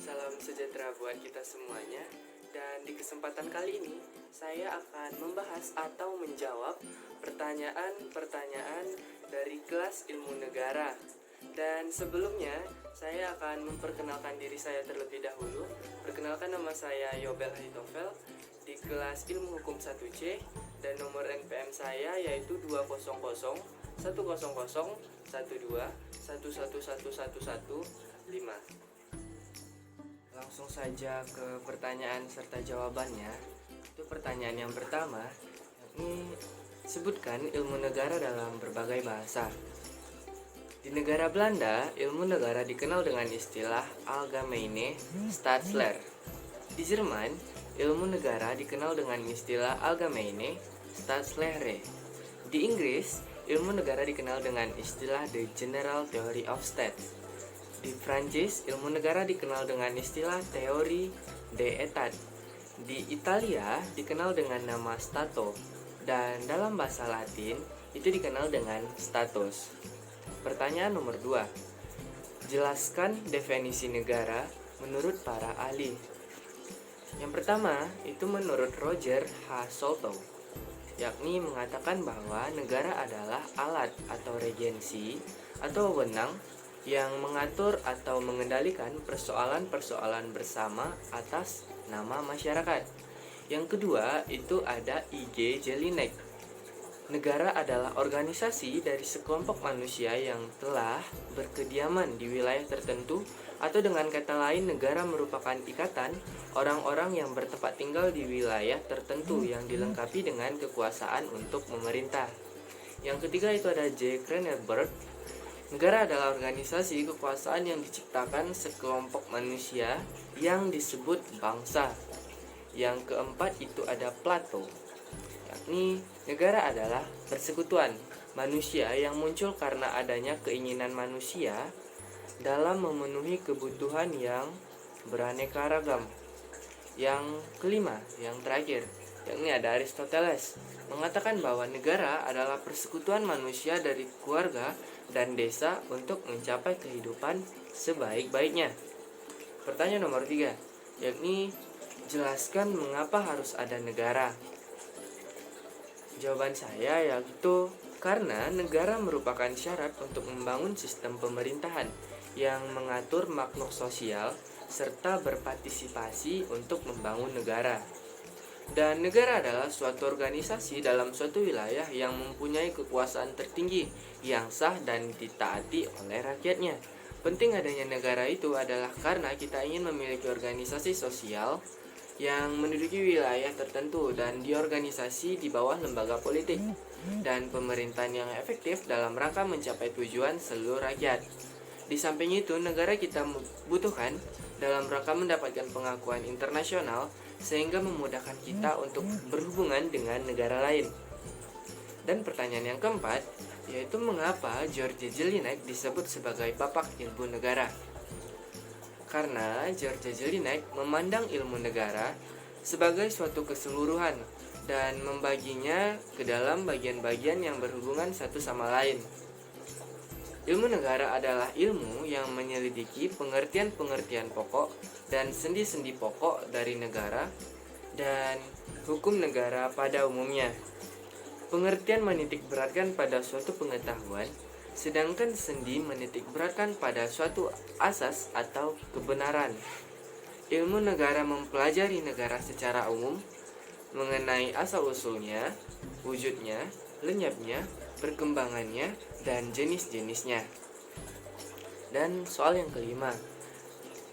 Salam sejahtera buat kita semuanya. Dan di kesempatan kali ini saya akan membahas atau menjawab pertanyaan-pertanyaan dari kelas ilmu negara. Dan sebelumnya saya akan memperkenalkan diri saya terlebih dahulu. Perkenalkan, nama saya Yobel Haitofel di kelas ilmu hukum 1C, dan nomor NPM saya yaitu 200 100 12 1111115. Langsung saja ke pertanyaan serta jawabannya. Itu pertanyaan yang pertama, yakni sebutkan ilmu negara dalam berbagai bahasa. Di negara Belanda, ilmu negara dikenal dengan istilah Algemene Staatsleer. Di Jerman, ilmu negara dikenal dengan istilah Allgemeine Staatslehre. Di Inggris, ilmu negara dikenal dengan istilah The General Theory of State. Di Prancis, ilmu negara dikenal dengan istilah teori de Etat. Di Italia, dikenal dengan nama Stato. Dan dalam bahasa Latin, itu dikenal dengan status. Pertanyaan nomor 2. Jelaskan definisi negara menurut para ahli. Yang pertama, itu menurut Roger H. Soltow, yakni mengatakan bahwa negara adalah alat atau regensi atau wewenang yang mengatur atau mengendalikan persoalan-persoalan bersama atas nama masyarakat. Yang kedua, itu ada I.G. Jelinek. Negara adalah organisasi dari sekelompok manusia yang telah berkediaman di wilayah tertentu, atau dengan kata lain, negara merupakan ikatan orang-orang yang bertempat tinggal di wilayah tertentu yang dilengkapi dengan kekuasaan untuk memerintah. Yang ketiga, itu ada J. Cronenberg. Negara adalah organisasi kekuasaan yang diciptakan sekelompok manusia yang disebut bangsa. Yang keempat, itu ada Plato, yakni negara adalah persekutuan manusia yang muncul karena adanya keinginan manusia dalam memenuhi kebutuhan yang beraneka ragam. Yang kelima, yang terakhir, yakni ada Aristoteles, mengatakan bahwa negara adalah persekutuan manusia dari keluarga dan desa untuk mencapai kehidupan sebaik-baiknya. Pertanyaan nomor 3, yakni jelaskan mengapa harus ada negara. Jawaban saya yaitu karena negara merupakan syarat untuk membangun sistem pemerintahan yang mengatur makhluk sosial serta berpartisipasi untuk membangun negara. Dan negara adalah suatu organisasi dalam suatu wilayah yang mempunyai kekuasaan tertinggi yang sah dan ditaati oleh rakyatnya. Penting adanya negara itu adalah karena kita ingin memiliki organisasi sosial yang menduduki wilayah tertentu dan diorganisasi di bawah lembaga politik dan pemerintahan yang efektif dalam rangka mencapai tujuan seluruh rakyat. Di samping itu, negara kita butuhkan dalam rangka mendapatkan pengakuan internasional sehingga memudahkan kita untuk berhubungan dengan negara lain. Dan pertanyaan yang keempat, yaitu mengapa George Jelinek disebut sebagai bapak ilmu negara. Karena George Jelinek memandang ilmu negara sebagai suatu keseluruhan dan membaginya ke dalam bagian-bagian yang berhubungan satu sama lain. Ilmu negara adalah ilmu yang menyelidiki pengertian-pengertian pokok dan sendi-sendi pokok dari negara dan hukum negara pada umumnya. Pengertian menitik beratkan pada suatu pengetahuan, sedangkan sendi menitik beratkan pada suatu asas atau kebenaran. Ilmu negara mempelajari negara secara umum, mengenai asal-usulnya, wujudnya, lenyapnya, perkembangannya, dan jenis-jenisnya. Dan soal yang kelima,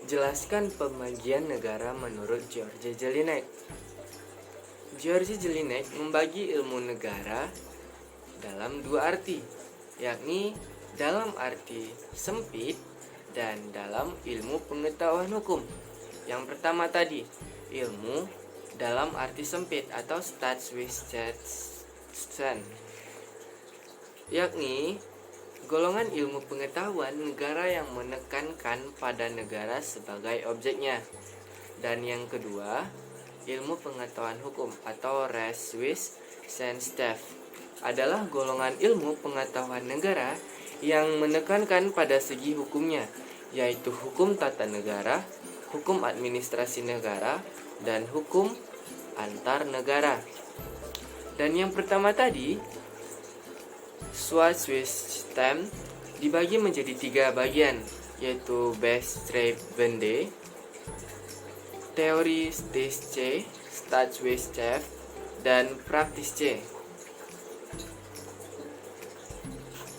jelaskan pembagian negara menurut George Jelinek. George Jelinek membagi ilmu negara dalam dua arti, yakni dalam arti sempit dan dalam ilmu pengetahuan hukum. Yang pertama tadi, ilmu dalam arti sempit atau Staatswissenschaften, yakni golongan ilmu pengetahuan negara yang menekankan pada negara sebagai objeknya. Dan yang kedua, ilmu pengetahuan hukum atau Rechtswissenschaften adalah golongan ilmu pengetahuan negara yang menekankan pada segi hukumnya, yaitu hukum tata negara, hukum administrasi negara, dan hukum antar negara. Dan yang pertama tadi, Staatswesen dibagi menjadi 3 bagian, yaitu Bestuurskunde, Theoretische Staatswissenschaft, dan Praktische.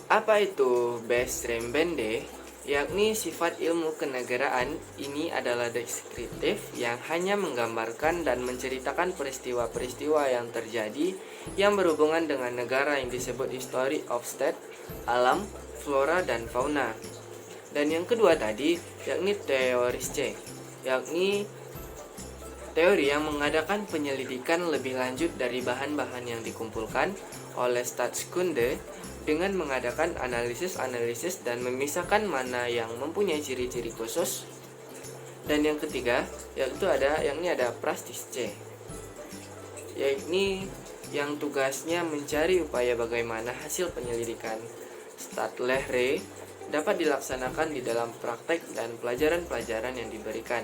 Apa itu Bestuurskunde? Yakni sifat ilmu kenegaraan ini adalah deskriptif yang hanya menggambarkan dan menceritakan peristiwa-peristiwa yang terjadi yang berhubungan dengan negara yang disebut history of state, alam, flora, dan fauna. Dan yang kedua tadi yakni Theorische, yakni teori yang mengadakan penyelidikan lebih lanjut dari bahan-bahan yang dikumpulkan oleh Staatskunde dengan mengadakan analisis-analisis dan memisahkan mana yang mempunyai ciri-ciri khusus. Dan yang ketiga yakni ada Praktische, yakni yang tugasnya mencari upaya bagaimana hasil penyelidikan Staatlehre dapat dilaksanakan di dalam praktek dan pelajaran-pelajaran yang diberikan.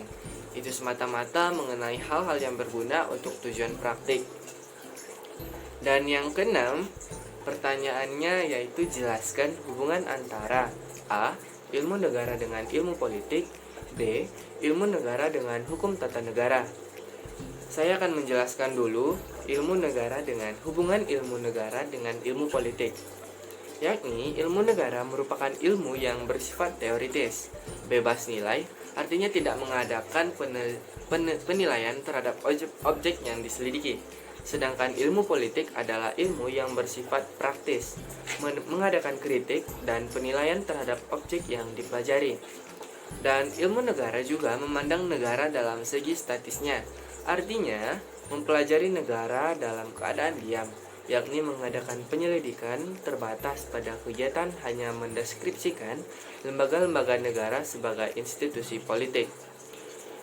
Itu semata-mata mengenai hal-hal yang berguna untuk tujuan praktik. Dan yang keenam, pertanyaannya yaitu jelaskan hubungan antara A. Ilmu negara dengan ilmu politik, B. Ilmu negara dengan hukum tata negara. Saya akan menjelaskan dulu ilmu negara dengan hubungan ilmu negara dengan ilmu politik. Yakni ilmu negara merupakan ilmu yang bersifat teoritis, bebas nilai, artinya tidak mengadakan penilaian terhadap objek yang diselidiki. Sedangkan ilmu politik adalah ilmu yang bersifat praktis, mengadakan kritik dan penilaian terhadap objek yang dipelajari. Dan ilmu negara juga memandang negara dalam segi statisnya, artinya mempelajari negara dalam keadaan diam, yakni mengadakan penyelidikan terbatas pada kegiatan hanya mendeskripsikan lembaga-lembaga negara sebagai institusi politik.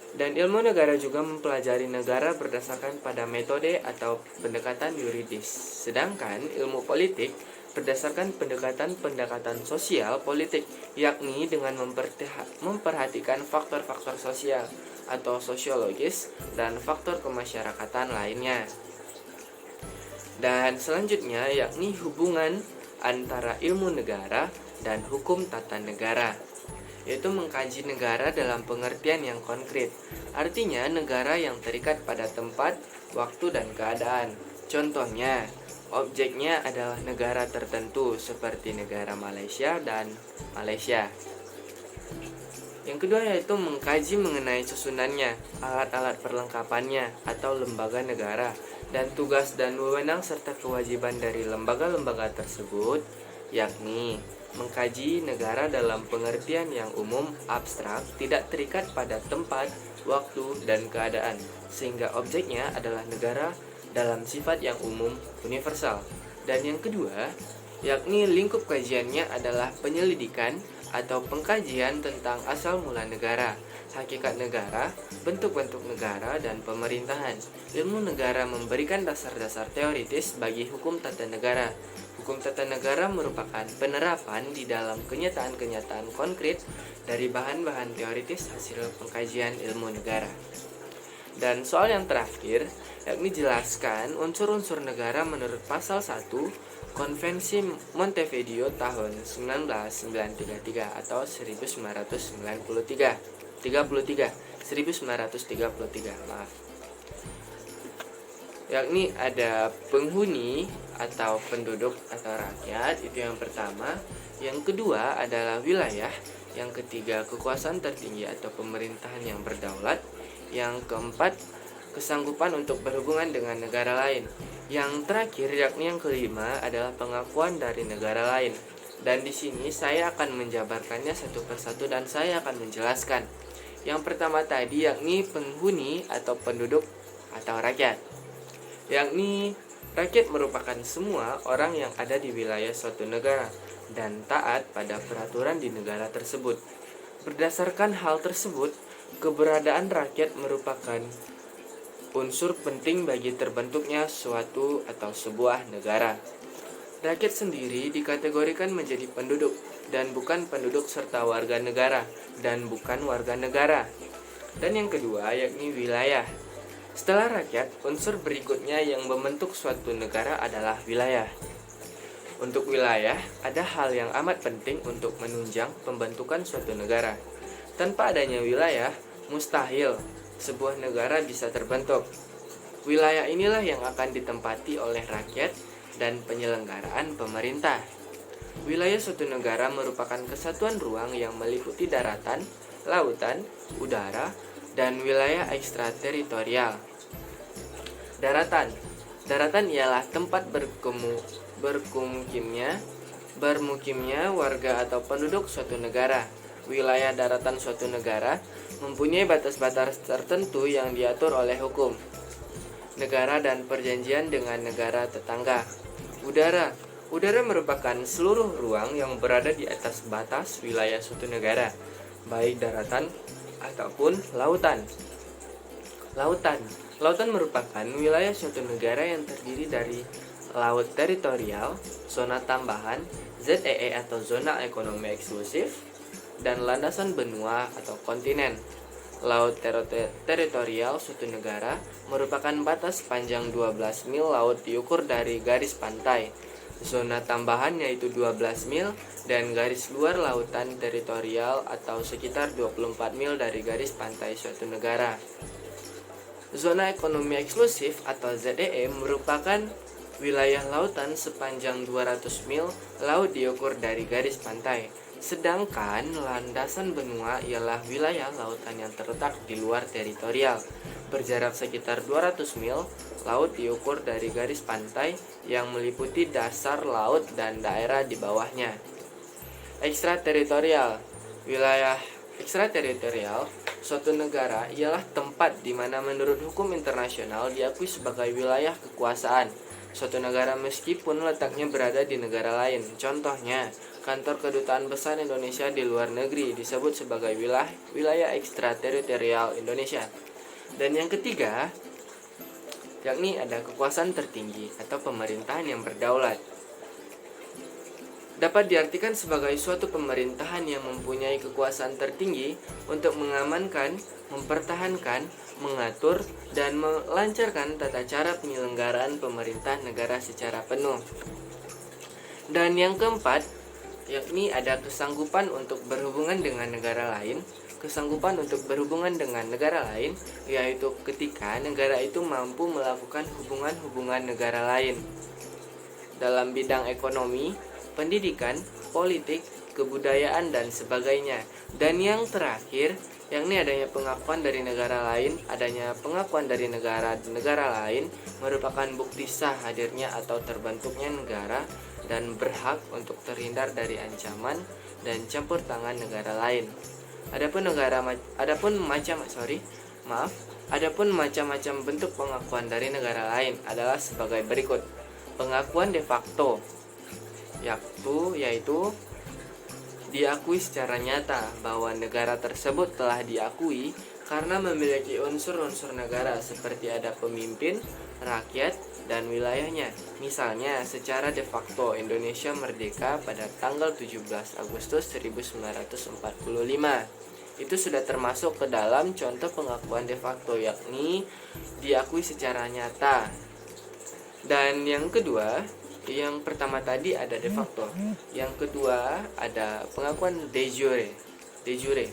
Dan ilmu negara juga mempelajari negara berdasarkan pada metode atau pendekatan yuridis. Sedangkan ilmu politik berdasarkan pendekatan sosial politik, yakni dengan memperhatikan faktor-faktor sosial atau sosiologis dan faktor kemasyarakatan lainnya. Dan selanjutnya yakni hubungan antara ilmu negara dan hukum tata negara, yaitu mengkaji negara dalam pengertian yang konkret. Artinya negara yang terikat pada tempat, waktu, dan keadaan. Contohnya, objeknya adalah negara tertentu seperti negara Malaysia dan Malaysia. Yang kedua yaitu mengkaji mengenai susunannya, alat-alat perlengkapannya atau lembaga negara, dan tugas dan wewenang serta kewajiban dari lembaga-lembaga tersebut, yakni mengkaji negara dalam pengertian yang umum, abstrak, tidak terikat pada tempat, waktu, dan keadaan, sehingga objeknya adalah negara dalam sifat yang umum, universal. Dan yang kedua, yakni lingkup kajiannya adalah penyelidikan atau pengkajian tentang asal mula negara, hakikat negara, bentuk-bentuk negara, dan pemerintahan. Ilmu negara memberikan dasar-dasar teoritis bagi hukum tata negara. Hukum tata negara merupakan penerapan di dalam kenyataan-kenyataan konkret dari bahan-bahan teoritis hasil pengkajian ilmu negara. Dan soal yang terakhir, yakni jelaskan unsur-unsur negara menurut pasal 1 Konvensi Montevideo tahun 1933 atau 1933, maaf. Yakni ada penghuni atau penduduk atau rakyat, itu yang pertama. Yang kedua adalah wilayah. Yang ketiga kekuasaan tertinggi atau pemerintahan yang berdaulat. Yang keempat kesanggupan untuk berhubungan dengan negara lain. Yang terakhir yakni yang kelima adalah pengakuan dari negara lain. Dan di sini saya akan menjabarkannya satu persatu dan saya akan menjelaskan. Yang pertama tadi yakni penghuni atau penduduk atau rakyat. Yakni rakyat merupakan semua orang yang ada di wilayah suatu negara dan taat pada peraturan di negara tersebut. Berdasarkan hal tersebut, keberadaan rakyat merupakan unsur penting bagi terbentuknya suatu atau sebuah negara. Rakyat sendiri dikategorikan menjadi penduduk dan bukan penduduk serta warga negara dan bukan warga negara. Dan yang kedua yakni wilayah. Setelah rakyat, unsur berikutnya yang membentuk suatu negara adalah wilayah. Untuk wilayah, ada hal yang amat penting untuk menunjang pembentukan suatu negara. Tanpa adanya wilayah, mustahil sebuah negara bisa terbentuk. Wilayah inilah yang akan ditempati oleh rakyat dan penyelenggaraan pemerintah. Wilayah suatu negara merupakan kesatuan ruang yang meliputi daratan, lautan, udara, dan wilayah ekstrateritorial. Daratan ialah tempat bermukimnya warga atau penduduk suatu negara. Wilayah daratan suatu negara mempunyai batas-batas tertentu yang diatur oleh hukum negara dan perjanjian dengan negara tetangga. Udara merupakan seluruh ruang yang berada di atas batas wilayah suatu negara, baik daratan ataupun lautan. Lautan merupakan wilayah suatu negara yang terdiri dari laut teritorial, zona tambahan, ZEE atau zona ekonomi eksklusif, dan landasan benua atau kontinen. Laut teritorial suatu negara merupakan batas panjang 12 mil laut diukur dari garis pantai. Zona tambahan yaitu 12 mil dan garis luar lautan teritorial atau sekitar 24 mil dari garis pantai suatu negara. Zona ekonomi eksklusif atau ZEE merupakan wilayah lautan sepanjang 200 mil laut diukur dari garis pantai. Sedangkan landasan benua ialah wilayah lautan yang terletak di luar teritorial, berjarak sekitar 200 mil laut diukur dari garis pantai yang meliputi dasar laut dan daerah di bawahnya. Ekstrateritorial. Wilayah ekstrateritorial suatu negara ialah tempat di mana menurut hukum internasional diakui sebagai wilayah kekuasaan suatu negara meskipun letaknya berada di negara lain. Contohnya, kantor kedutaan besar Indonesia di luar negeri disebut sebagai wilayah ekstrateritorial Indonesia. Dan yang ketiga, yakni ada kekuasaan tertinggi atau pemerintahan yang berdaulat. Dapat diartikan sebagai suatu pemerintahan yang mempunyai kekuasaan tertinggi untuk mengamankan, mempertahankan, mengatur, dan melancarkan tata cara penyelenggaraan pemerintah negara secara penuh. Dan yang keempat, yakni ada kesanggupan untuk berhubungan dengan negara lain. Kesanggupan untuk berhubungan dengan negara lain yaitu ketika negara itu mampu melakukan hubungan-hubungan negara lain dalam bidang ekonomi, pendidikan, politik, kebudayaan, dan sebagainya. Dan yang terakhir, yakni adanya pengakuan dari negara lain. Adanya pengakuan dari negara lain merupakan bukti sah hadirnya atau terbentuknya negara dan berhak untuk terhindar dari ancaman dan campur tangan negara lain. Adapun macam-macam bentuk pengakuan dari negara lain adalah sebagai berikut. Pengakuan de facto yaitu diakui secara nyata bahwa negara tersebut telah diakui karena memiliki unsur-unsur negara seperti ada pemimpin, rakyat, dan wilayahnya. Misalnya, secara de facto Indonesia merdeka pada tanggal 17 Agustus 1945. Itu sudah termasuk ke dalam contoh pengakuan de facto, yakni diakui secara nyata. Dan yang kedua, yang pertama tadi ada de facto, yang kedua ada pengakuan de jure,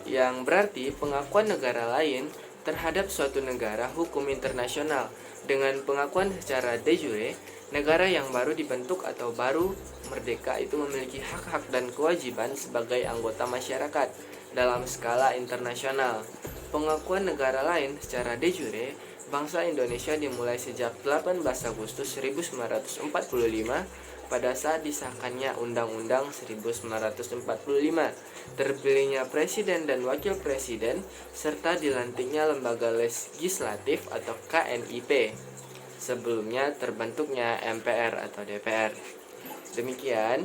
yang berarti pengakuan negara lain terhadap suatu negara hukum internasional. Dengan pengakuan secara de jure, negara yang baru dibentuk atau baru merdeka itu memiliki hak-hak dan kewajiban sebagai anggota masyarakat dalam skala internasional. Pengakuan negara lain secara de jure, bangsa Indonesia dimulai sejak 18 Agustus 1945 pada saat disahkannya Undang-Undang 1945, terpilihnya presiden dan wakil presiden, serta dilantiknya lembaga legislatif atau KNIP. Sebelumnya terbentuknya MPR atau DPR. Demikian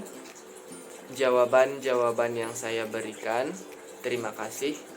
jawaban-jawaban yang saya berikan. Terima kasih.